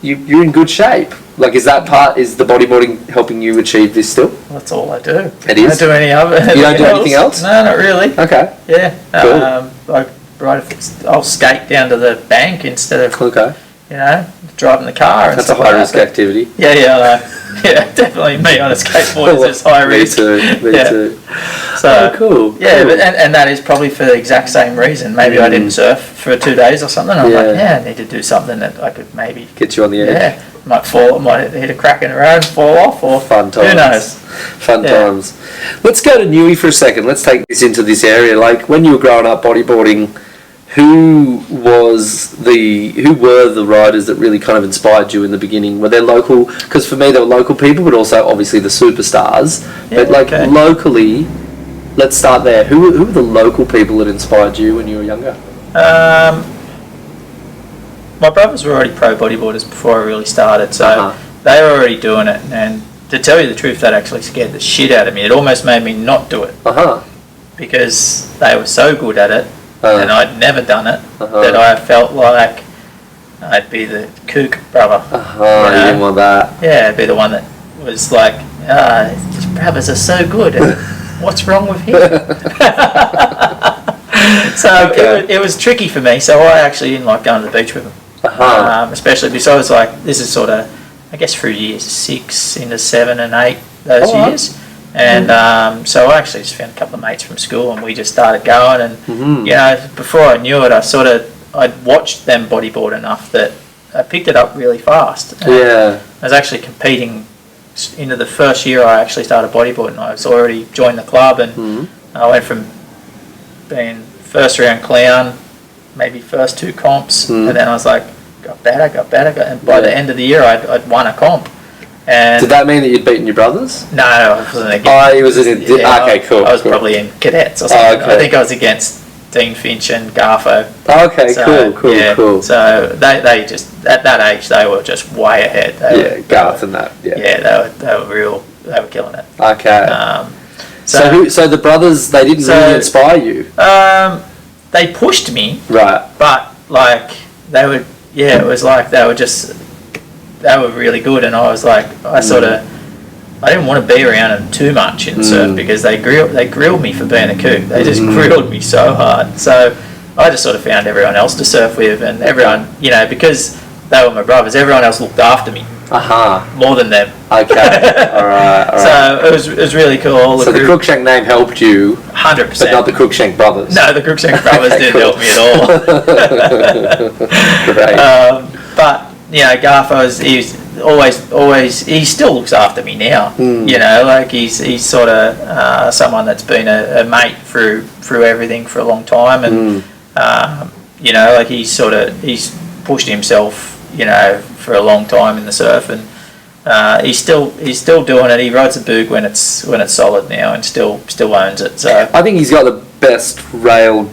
You're in good shape. Like, is the bodyboarding helping you achieve this still? That's all I do. It is? I don't do any other. You don't do anything else? No, not really. Okay. Yeah. Cool. I'll skate down to the bank instead of driving the car. That's a high risk activity. Yeah, definitely. Me on a skateboard is just high risk. Me too. So cool. Yeah, cool. And that is probably for the exact same reason. Maybe I didn't surf for 2 days or something. I'm like, I need to do something that I could maybe get you on the edge. Yeah, might hit a crack in the road and fall off, or fun times. Who knows? Fun times. Let's go to Newey for a second. Let's take this into this area. Like, when you were growing up bodyboarding, who were the riders that really kind of inspired you in the beginning? Were they local? Because for me, they were local people, but also obviously the superstars. Yeah, but locally, let's start there. Who were the local people that inspired you when you were younger? My brothers were already pro bodyboarders before I really started, so they were already doing it. And to tell you the truth, that actually scared the shit out of me. It almost made me not do it because they were so good at it. And I'd never done it, that I felt like I'd be the kook brother. You didn't want that. Yeah, I'd be the one that was like, his brothers are so good, and what's wrong with him? So it was tricky for me, so I actually didn't like going to the beach with them. Especially because this is sort of, I guess, through years 6 into 7 and 8, those years. And so I actually just found a couple of mates from school, and we just started going. And before I knew it, I'd watched them bodyboard enough that I picked it up really fast. And I was actually competing into the first year I actually started bodyboarding. I was already joined the club, and I went from being first round clown, maybe first 2 comps, and then I was like, got better, and by the end of the year I'd won a comp. And did that mean that you'd beaten your brothers? No, I wasn't against. Oh, he was okay, cool. I was probably in cadets or something. I think I was against Dean Finch and Garfo. Okay, so, cool. So they just, at that age, they were just way ahead. Garth and that. Yeah, they were killing it. Okay. So the brothers, they didn't really inspire you? They pushed me. Right. But they would. Yeah, it was like they were really good, and I was like, I didn't want to be around them too much in surf because they grilled me for being a kook. They just grilled me so hard. So I just sort of found everyone else to surf with, and everyone, because they were my brothers, everyone else looked after me. More than them. Okay. All right. So it was really cool. So the Cruikshank name helped you. 100%. But not the Cruikshank brothers. No, the Cruikshank brothers didn't help me at all. Great. But Garfo's, he still looks after me now. He's sort of someone that's been a mate through everything for a long time, and he's pushed himself for a long time in the surf, and he's still doing it. He rides a boog when it's solid now, and still owns it. So I think he's got the best rail.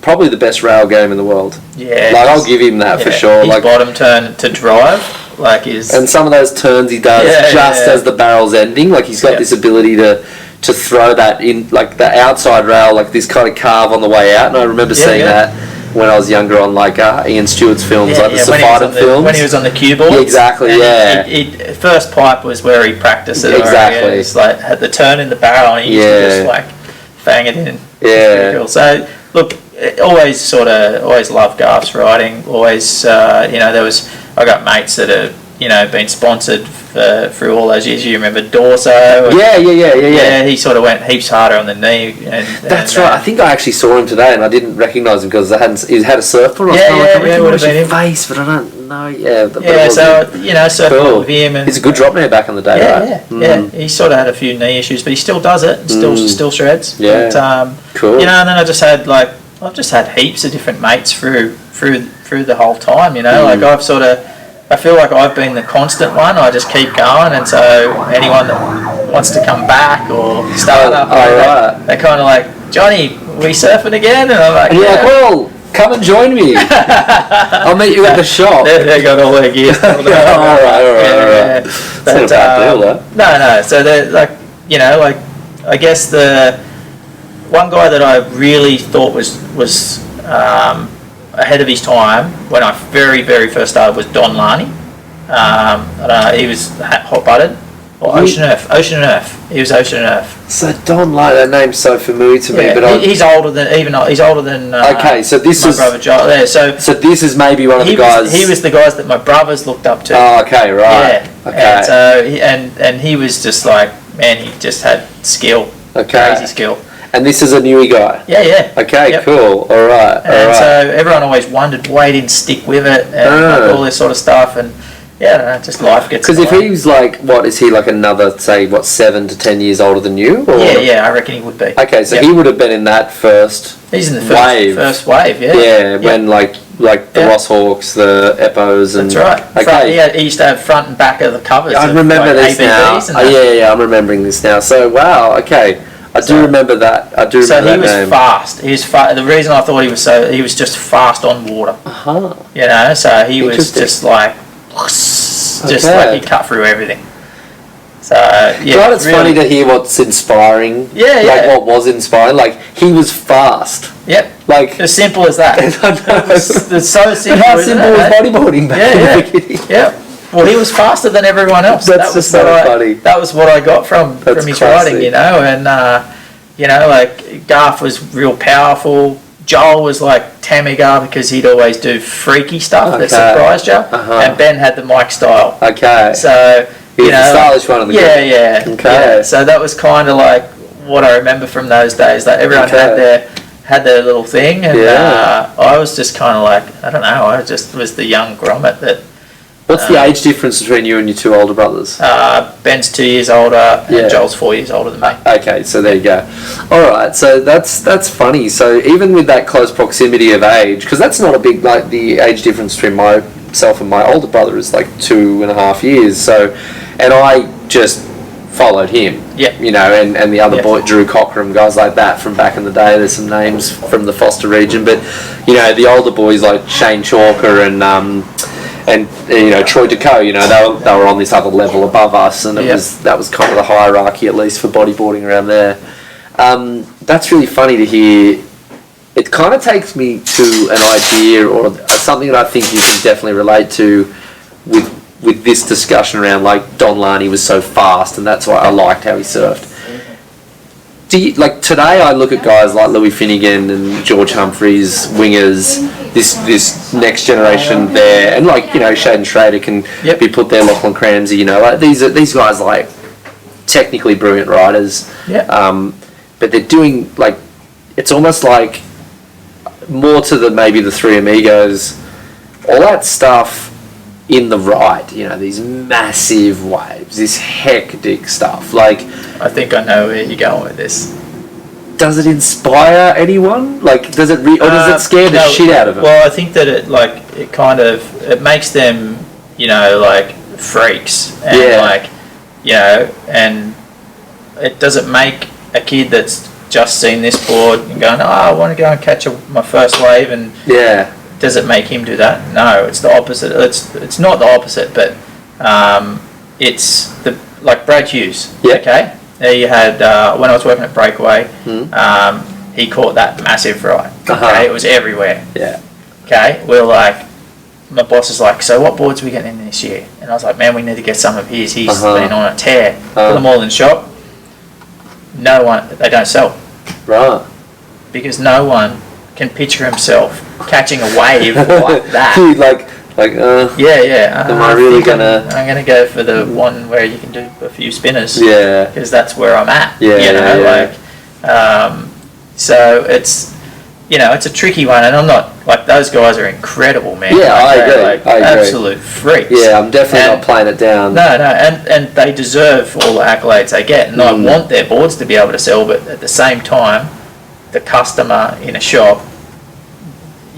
Probably the best rail game in the world. Yeah, I'll give him that for sure. His bottom turn to drive, and some of those turns he does as the barrel's ending. Like, he's got this ability to throw that in, like the outside rail, like this kind of carve on the way out. And I remember seeing that when I was younger on Ian Stewart's films, the Safari films. When he was on the cue boards. Yeah, exactly. And first pipe was where he practiced it. Exactly. It's like had the turn in the barrel, and he used to just bang it in. Yeah. Cool. So look. Always loved Garth's riding. Always, I got mates that have, been sponsored through all those years. You remember Dorso? Yeah. He sort of went heaps harder on the knee. That's right. I think I actually saw him today, and I didn't recognise him because he had a surfboard. I would have been his face, but I don't know. Surfboard with him. And he's a good drop man back in the day, right? Yeah. He sort of had a few knee issues, but he still does it. And still shreds. Yeah. But, cool. And then I've just had heaps of different mates through the whole time, Like I've sort of I feel like I've been the constant one. I just keep going, and so anyone that wants to come back or start up, they're kind of like, Johnny, we surfing again? And I'm like, and you're like, well, come and join me. I'll meet you at the shop. They got all their gear. all right. But, not a bad deal, though. No. So they're like, I guess the one guy that I really thought was ahead of his time when I very, very first started was Don Larney. He was hot butted. Or Ocean Earth. He was Ocean Earth. So Don Larney, that name's so familiar to me. But he's older than okay, so this my is brother Joel. Yeah, so this is maybe one of the guys. He was the guys that my brothers looked up to. Oh, okay, right. Yeah. Okay. And so and he was just like, man, he just had skill. Okay. Crazy skill. And this is a newie guy. Yeah. Okay, yep. Cool. All right. So everyone always wondered why he didn't stick with it and all this sort of stuff, and just life gets. Because if he's like, what is he, like another, say, 7 to 10 years older than you? Or? Yeah, I reckon he would be. Okay, so he would have been in that first. He's in the first wave. Yeah. Yeah, when like the Ross Hawks, the Epos, and that's right. Okay. He used to have front and back of the covers. I remember this now. Yeah, I'm remembering this now. So wow, okay. I do remember that. So he was fast. He was the reason I thought he was just fast on water. So he was just like, like he cut through everything. So God, it's funny to hear what's inspiring. Like what was inspiring. Like he was fast. Yep. Like as simple as that. It's so simple. How simple was bodyboarding back in the beginning? Yeah. Well, he was faster than everyone else. That's just so funny. That was what I got from his riding, and like Garth was real powerful. Joel was like Tamigar because he'd always do freaky stuff that surprised you, and Ben had the Mike style. Okay. So he was the stylish one of the group. Yeah. Okay. Yeah. So that was kind of like what I remember from those days. Like everyone had their little thing, and I was just kind of like, I don't know. I just was the young grommet that. What's the age difference between you and your two older brothers? Ben's 2 years older, and Joel's 4 years older than me. Okay, so there you go. All right, so that's funny. So even with that close proximity of age, because that's not a big, like the age difference between myself and my older brother is like 2.5 years. So, and I just followed him. Yeah. And the other boy, Drew Cockram, guys like that from back in the day. There's some names from the Foster region, but the older boys like Shane Chalker and Troy Deco, they were on this other level above us, and that was kind of the hierarchy, at least for bodyboarding around there. That's really funny to hear. It kind of takes me to an idea or something that I think you can definitely relate to with this discussion around like Don Larney was so fast, and that's why I liked how he surfed. Today I look at guys like Louis Finnegan and George Humphreys, wingers, this next generation there, and Shaden Schrader can be put there, Lachlan Cramsey, these guys like technically brilliant riders, but they're doing it's almost like more to maybe the Three Amigos, all that stuff in the ride, these massive waves, this hectic stuff. I think I know where you're going with this. Does it inspire anyone? Does it or does it scare the shit out of them? Well, I think that it makes them, freaks, and and it doesn't make a kid that's just seen this board and going, I want to go and catch my first wave, and does it make him do that? No, it's the opposite. It's not the opposite, but it's like Brad Hughes. Okay, he had when I was working at Breakaway, he caught that massive ride. Okay, it was everywhere. Yeah. Okay, we're like, my boss is like, so what boards are we getting in this year? And I was like, man, we need to get some of his. He's been on a tear. Put them all in the shop. They don't sell. Right. Because no one can picture himself catching a wave like that. Dude, am I really gonna? I'm gonna go for the one where you can do a few spinners. Yeah. Because that's where I'm at. Yeah. So it's, it's a tricky one, and I'm not those guys are incredible, man. Yeah, I agree. I agree. Absolute freaks. Yeah, I'm definitely not playing it down. No, and they deserve all the accolades they get, and I want their boards to be able to sell, but at the same time, the customer in a shop,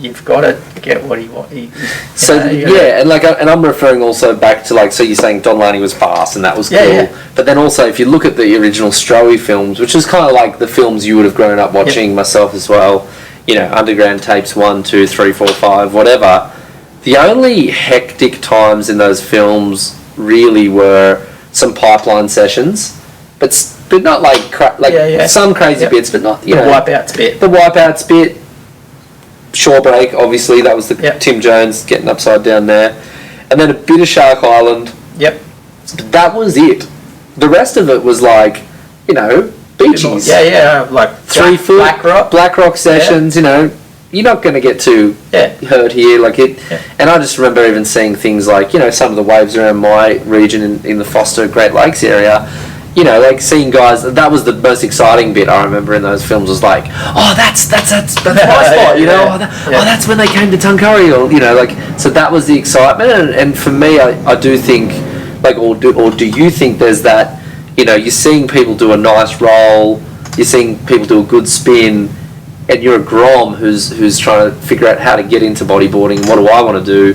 you've got to get what he wants. And I'm referring also back to like, so you're saying Don Laney was fast and that was cool. Yeah. But then also, if you look at the original Stroey films, which is kind of like the films you would have grown up watching, myself as well, you know, Underground Tapes 1, 2, 3, 4, 5, whatever. The only hectic times in those films really were some pipeline sessions, but not like some crazy bits, but not, you know, Wipeouts bit. The Wipeouts bit. Shore Break, obviously, that was the Tim Jones getting upside down there, and then a bit of Shark Island. Yep. That was it. The rest of it was like, you know, beaches. Like 3 foot Black Rock sessions. Yeah. You know, you're not going to get too hurt here, like it. Yeah. And I just remember even seeing things like, you know, some of the waves around my region in the Foster Great Lakes area. You know, like seeing guys. That was the most exciting bit I remember in those films. Was like, oh, that's my spot. You know, that's when they came to Tuncurry, or you know, like. So that was the excitement, and for me, I do think, like, or do you think there's that? You know, you're seeing people do a nice roll, you're seeing people do a good spin, and you're a grom who's trying to figure out how to get into bodyboarding. What do I want to do?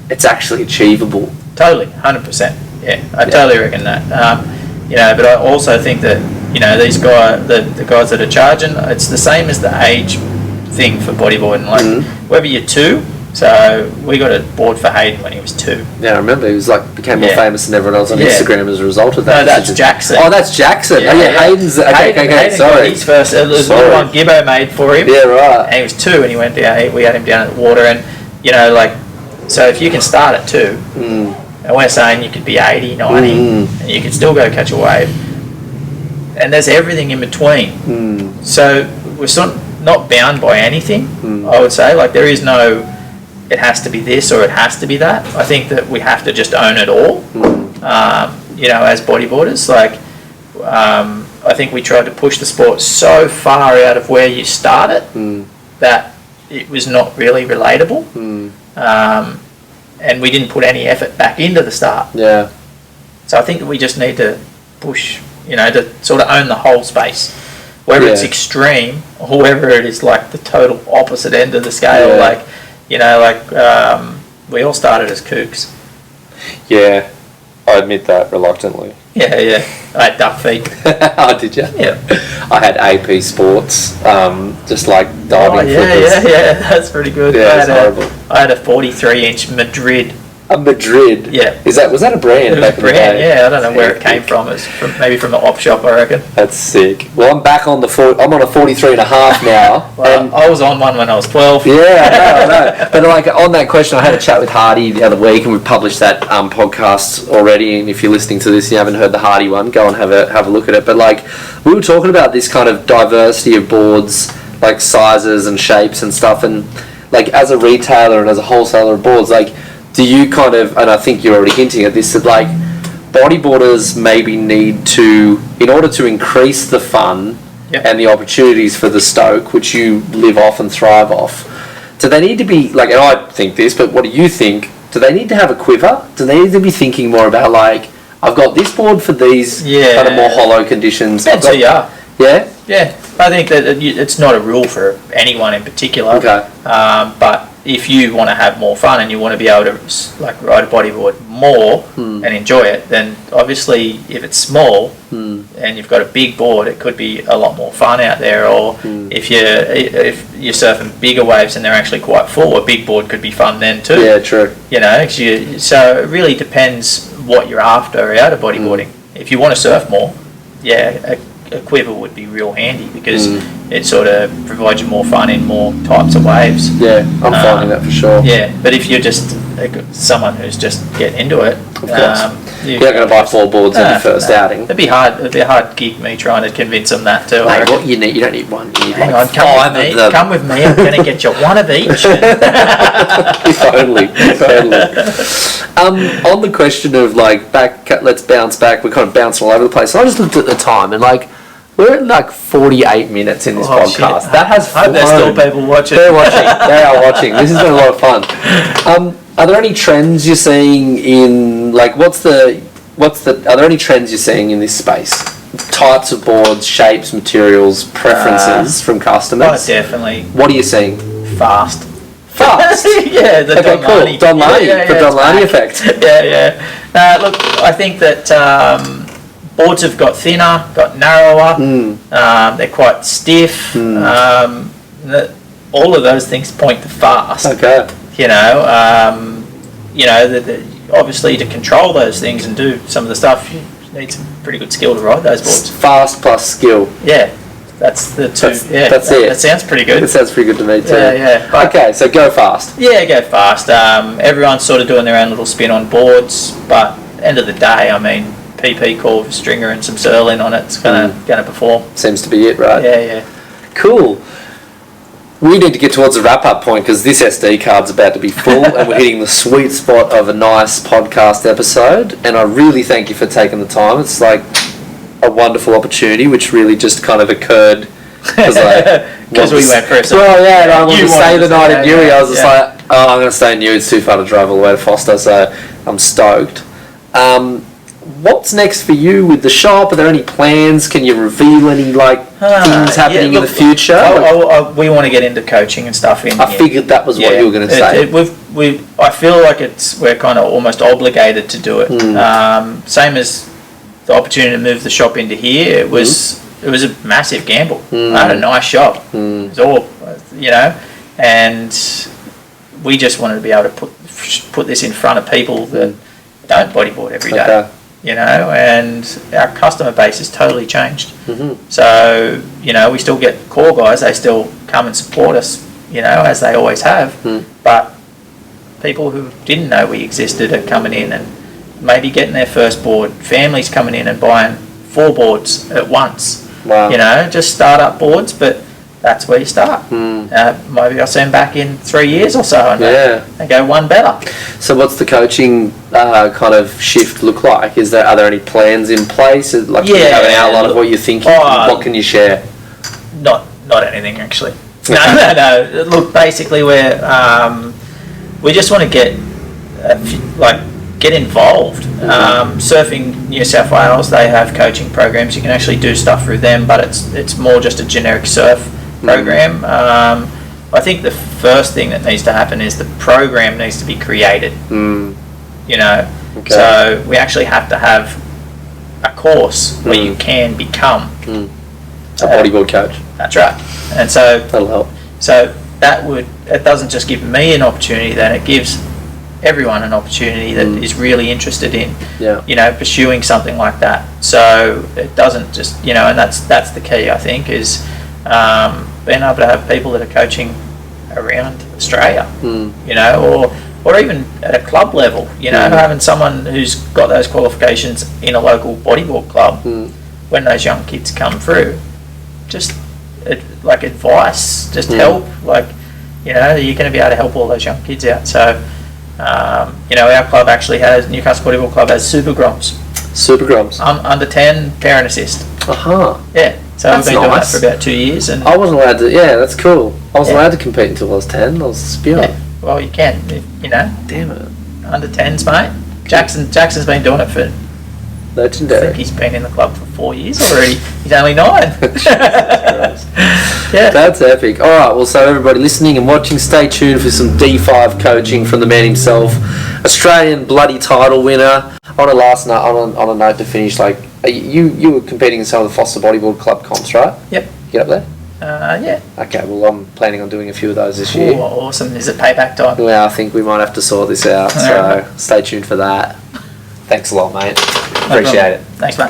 It's actually achievable. Totally, 100%. Yeah, I totally reckon that. You know, but I also think that, you know, these guys, the guys that are charging, it's the same as the age thing for bodyboarding. Like, whether you're 2, so we got a board for Hayden when he was 2. Yeah, I remember. He was like, became more famous than everyone else on Instagram as a result of that. No, that's Jackson. Oh, that's Jackson. Hayden's... Okay, sorry. Hayden's first. There was one Gibbo made for him. Yeah, right. And he was 2 and he went down, we had him down at the water, and, you know, like, so if you can start at 2... And we're saying you could be 80, 90, and you could still go catch a wave. And there's everything in between. So we're sort of not bound by anything, I would say. Like, there is no, it has to be this or it has to be that. I think that we have to just own it all, you know, as bodyboarders. Like, I think we tried to push the sport so far out of where you started that it was not really relatable. And we didn't put any effort back into the start. Yeah. So I think that we just need to push, you know, to sort of own the whole space. Whether it's extreme or whether it is like the total opposite end of the scale. Like, you know, like we all started as kooks. Yeah, I admit that reluctantly. Yeah. I had duck feet. Oh, did you? Yeah. I had AP Sports, just like diving flippers. Yeah, that's pretty good. Yeah, it's horrible. I had a 43-inch Madrid. A Madrid? Yeah. Was that a brand back in the day? Yeah, I don't know where it came from. It's maybe from the op shop, I reckon. That's sick. Well, I'm back on I'm on a 43 and a half now. Well, and I was on one when I was 12. Yeah, I know. But like on that question, I had a chat with Hardy the other week, and we published that podcast already. And if you're listening to this and you haven't heard the Hardy one, go and have a look at it. But like, we were talking about this kind of diversity of boards, like sizes and shapes and stuff, and like as a retailer and as a wholesaler of boards, like, do you kind of, and I think you're already hinting at this, that like bodyboarders maybe need to, in order to increase the fun and the opportunities for the stoke, which you live off and thrive off, do they need to be, like, and I think this, but what do you think, do they need to have a quiver? Do they need to be thinking more about like, I've got this board for these kind of more hollow conditions? Depends who you are. Yeah? Yeah. I think that it's not a rule for anyone in particular. Okay. But if you want to have more fun and you want to be able to like ride a bodyboard more and enjoy it, then obviously if it's small and you've got a big board, it could be a lot more fun out there. Or if you're surfing bigger waves and they're actually quite full, a big board could be fun then too. Yeah, true. You know, so it really depends what you're after out of bodyboarding. If you want to surf more, a quiver would be real handy because it sort of provides you more fun in more types of waves. Yeah, I'm finding that for sure. Yeah, but if you're just someone who's just getting into it, of course. You're not going to buy 4 boards in your first outing. It'd be hard. It'd be a hard gig me trying to convince them that too. Mate, what you need? You don't need one. You need Hang on, come with me. I'm going to get you one of each. If only. On the question of like let's bounce back. We're kind of bouncing all over the place. So I just looked at the time and like, we're at like 48 minutes in this podcast. Shit. That has flown. There's still people watching. They're watching. They are watching. This has been a lot of fun. Are there any trends you're seeing in like are there any trends you're seeing in this space? Types of boards, shapes, materials, preferences from customers? Oh, definitely. What are you seeing? Fast. Fast. Yeah, the okay, Don cool. Larney. Don Larney, the Don Larney effect. Yeah. Look, I think that boards have got thinner, got narrower. They're quite stiff. All of those things point to fast. Okay. Obviously to control those things and do some of the stuff, you need some pretty good skill to ride those boards. Fast plus skill. Yeah, that's the two. That's it. That sounds pretty good. It sounds pretty good to me too. Yeah. But, okay, so go fast. Yeah, go fast. Everyone's sort of doing their own little spin on boards, but end of the day, I mean, PP core with a stringer and some Serlin on it's gonna perform. Seems to be it, right? Yeah. Cool. We need to get towards the wrap-up point because this SD card's about to be full and we're hitting the sweet spot of a nice podcast episode, and I really thank you for taking the time. It's like a wonderful opportunity which really just kind of occurred because we went for a and I wanted to stay the night in Newey. I was just like, oh, I'm going to stay in Newey, it's too far to drive all the way to Foster, so I'm stoked. What's next for you with the shop? Are there any plans? Can you reveal any things happening in the future? We want to get into coaching and stuff. I figured that was what you were going to say. I feel like we're kind of almost obligated to do it. Same as the opportunity to move the shop into here. It was a massive gamble. I had a nice shop. It was all and we just wanted to be able to put this in front of people that don't bodyboard every day. Okay. And our customer base has totally changed. So, we still get core guys, they still come and support us, as they always have. But people who didn't know we existed are coming in and maybe getting their first board. Families coming in and buying 4 boards at once. Wow. Just start-up boards, but that's where you start. Maybe I'll see them back in 3 years or so and go one better. So what's the coaching kind of shift look like? Are there any plans in place? Do you have an outline of what you're thinking? What can you share? Not anything actually. No. Look, basically we just want to get involved. Surfing New South Wales, they have coaching programs. You can actually do stuff through them, but it's more just a generic surf program. I think the first thing that needs to happen is the program needs to be created. Okay. So we actually have to have a course where you can become a bodyboard coach. That's right. And so that'll help. So it doesn't just give me an opportunity, then it gives everyone an opportunity that is really interested in pursuing something like that. So it doesn't just and that's the key, I think, is being able to have people that are coaching around Australia, or even at a club level, having someone who's got those qualifications in a local bodyboard club. When those young kids come through, just advice, just help, you're going to be able to help all those young kids out. So our club actually has, Newcastle Bodyboard Club has Super Groms. Under 10 parent assist. Yeah. So that's we've been doing that for about 2 years, and I wasn't allowed to. Yeah, that's cool. I wasn't allowed to compete until I was 10. I was spewing. Yeah. Well, you can. Damn it. Under 10s, mate. Jackson's been doing it for. Legendary. I think he's been in the club for 4 years already. He's only 9. Yeah. That's epic. All right. Well, so everybody listening and watching, stay tuned for some D5 coaching from the man himself, Australian bloody title winner. On a note to finish, you were competing in some of the Foster Bodyboard Club comps, right? Yep. Get up there? Yeah. Okay, well, I'm planning on doing a few of those this year. Ooh, awesome. Is it payback time? Well, I think we might have to sort this out, so stay tuned for that. Thanks a lot, mate. Appreciate it. Thanks, mate.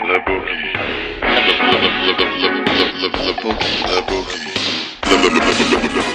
The Boogie.